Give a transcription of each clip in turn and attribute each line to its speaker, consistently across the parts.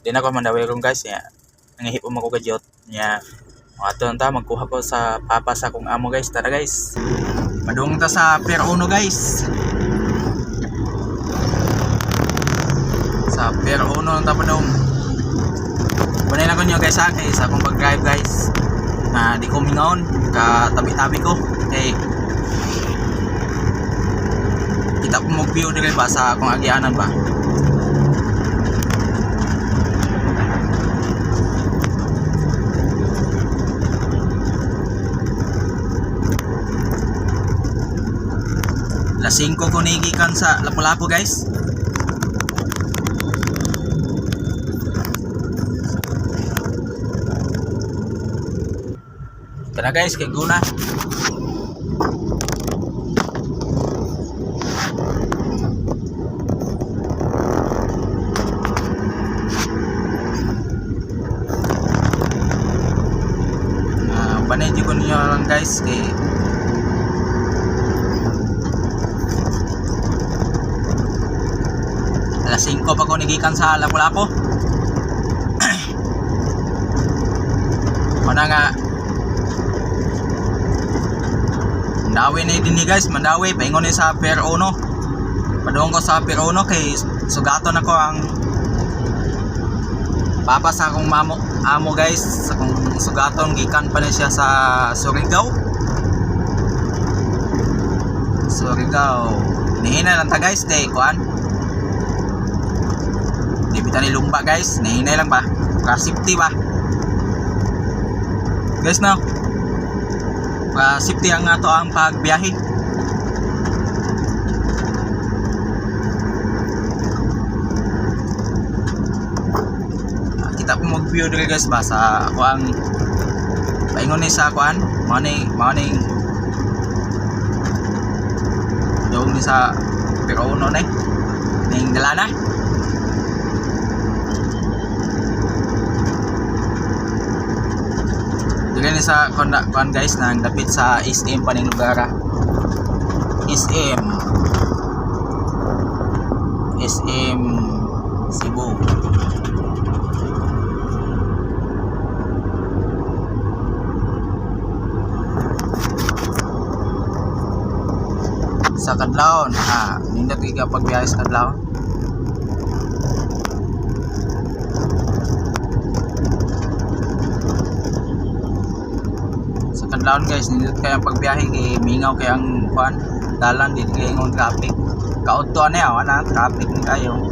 Speaker 1: Di na ko mandawi ron guys nya. Nangihip mo ko gadyot nya. Ato ta magkuha ko sa papa sa akong amo guys. Tara guys. Padung ta sa Pier 1 guys. Sa Pier 1 ta padung. Kunay na ko nyo guys ha kay sa akong pag-drive guys. Na di ko mingaon ka tabi-tabi ko. Okay. Kita ko mag-view dire ba sa akong agyanan ba. Alas 5 ko nigikan sa Lapu-Lapu guys. Tara guys, kay guna. Panay di ko niyo lang guys kay alas 5 pa ko nigikan sa Lapu-Lapu. Mana nga mandawi na din ni guys, mandawi paingon ni sa Pier 1. Padung ko sa Pier 1 kay sugaton ako ang papa sa akong amo guys, sa akong sugaton gikan pa na siya sa Surigao. Nihinay lang ta guys, day kuan. Di bita ni lumba guys, nihinay lang ba? Para safety ba? Guys na. Para safety ang ato ang pagbiyahe. Kita ko mag-view diri guys ba sa ako ang paingon ni sa kuan, morning doon ni sa Pier 1 ning dalana. Dili ni sa kuan guys nang dapit sa SM pa ning lugar. SM Cebu. Sa Kadlawon nindot ka pagbiyahe sa Kadlawon. Sa Kadlawon guys nindot kay ang pagbiyahe kay mingaw kay ang kuan dalan di kay ngon traffic. Kaudto na yaw ana traffic ni kayo.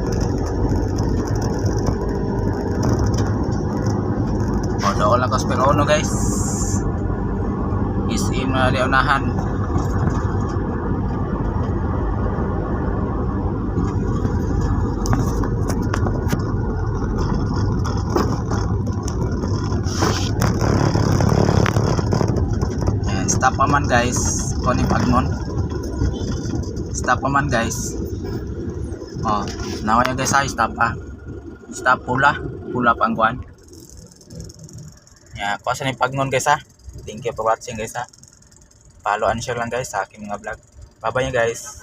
Speaker 1: Odo lang kas Pier 1 guys. SM na Leonahan. Stop pa man guys, kunin pagnon. Stop pa man guys. Oh, nawa yung guys stop pa. Stop pula pang kuan. Yeah, kuha sa ni pagnon guys ha. Thank you for watching guys ha. Follow and share lang guys sa aking mga vlog. Bye bye guys.